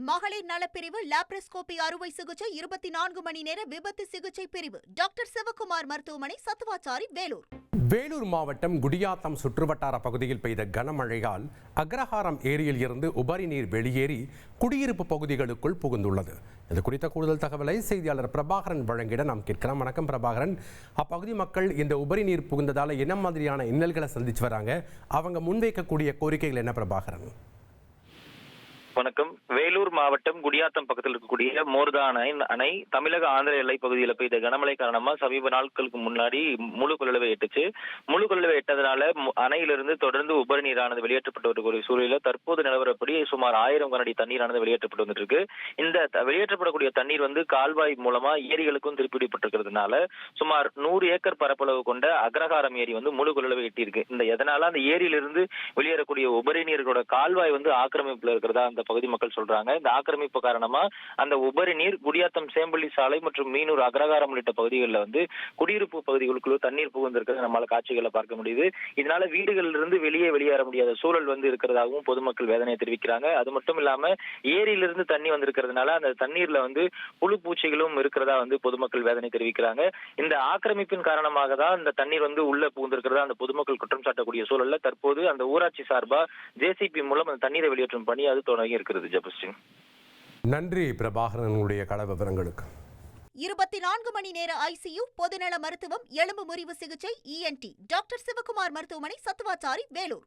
மகளிர் நலப்பிரிவு லாப்ரோஸ்கோபி அறுவை சிகிச்சை 24 மணி நேர விபத்து சிகிச்சை பிரிவு டாக்டர் சிவகுமார் மருத்துவமனை, சத்துவாச்சாரி, வேலூர். வேலூர் மாவட்டம் குடியாத்தம் சுற்றுவட்டார பகுதியில் பெய்த கனமழையால் அக்ரஹாரம் ஏரியில் இருந்து உபரி நீர் வெளியேறி குடியிருப்பு பகுதிகளுக்குள் புகுந்துள்ளது. இது குறித்த கூடுதல் தகவலை செய்தியாளர் பிரபாகரன் வழங்கிட நாம் கேட்கலாம். வணக்கம் பிரபாகரன். அப்பகுதி மக்கள் இந்த உபரி நீர் புகுந்ததால என்ன மாதிரியான இன்னல்களை சந்திச்சு வராங்க? அவங்க முன்வைக்கக்கூடிய கோரிக்கைகள் என்ன பிரபாகரன்? வணக்கம். வேலூர் மாவட்டம் குடியாத்தம் பக்கத்தில் இருக்கக்கூடிய மோர்தான் அணை தமிழக ஆந்திர எல்லை பகுதியில் பெய்த கனமழை காரணமா சமீப நாட்களுக்கு முன்னாடி முழு கொள்ளளவை எட்டுச்சு. முழு கொள்ளளவை எட்டதனால அணையிலிருந்து தொடர்ந்து உபரி நீரானது வெளியேற்றப்பட்டு வரக்கூடிய சூழலில் தற்போது நிலவரப்படி சுமார் 1000 கனஅடி தண்ணீரானது வெளியேற்றப்பட்டு வந்துட்டு இருக்கு. இந்த வெளியேற்றப்படக்கூடிய தண்ணீர் கால்வாய் மூலமா ஏரிகளுக்கும் திருப்பிவிடப்பட்டிருக்கிறதுனால சுமார் 100 ஏக்கர் பரப்பளவு கொண்ட அக்ரஹாரம் ஏரி முழு கொள்ளளவை எட்டியிருக்கு. எதனால அந்த ஏரியிலிருந்து வெளியேறக்கூடிய உபரி நீர்களோட கால்வாய் ஆக்கிரமிப்புல இருக்கிறதா அந்த பகுதி மக்கள் சொல்றாங்க. இந்த ஆக்கிரமிப்பு காரணமா அந்த உபரி நீர் குடியாத்தம் சேம்பள்ளி சாலை மற்றும் மீனூர் அக்ரஹாரம் உள்ளிட்ட பகுதிகளில் குடியிருப்பு பகுதிகளுக்குள்ள தண்ணீர் புகுந்திருக்கிறது நம்மளால காட்சிகளை பார்க்க முடியுது. இதனால வீடுகளில் இருந்து வெளியேற முடியாத சூழல் இருக்கிறதாகவும் பொதுமக்கள் வேதனை தெரிவிக்கிறாங்க. அது மட்டும் இல்லாம ஏரியிலிருந்து தண்ணி வந்திருக்கிறதுனால அந்த தண்ணீர்ல புழு பூச்சிகளும் இருக்கிறதா பொதுமக்கள் வேதனை தெரிவிக்கிறாங்க. இந்த ஆக்கிரமிப்பின் காரணமாக தான் இந்த தண்ணீர் உள்ள புகுந்திருக்கிறதா அந்த பொதுமக்கள் குற்றம் சாட்டக்கூடிய சூழல்ல தற்போது அந்த ஊராட்சி சார்பா ஜேசிபி மூலம் அந்த தண்ணீரை வெளியேற்றும் பணி தொடங்கி இருக்கிறது. ஜபஸ்டின், நன்றி பிரபாகரனுடைய கள விவரங்களுக்கு. 24 மணி நேர ஐசியு, பொதுநல மருத்துவம், எலும்பு முறிவு சிகிச்சை, ENT டாக்டர் சிவகுமார் மருத்துவமனை, சத்துவாச்சாரி, வேலூர்.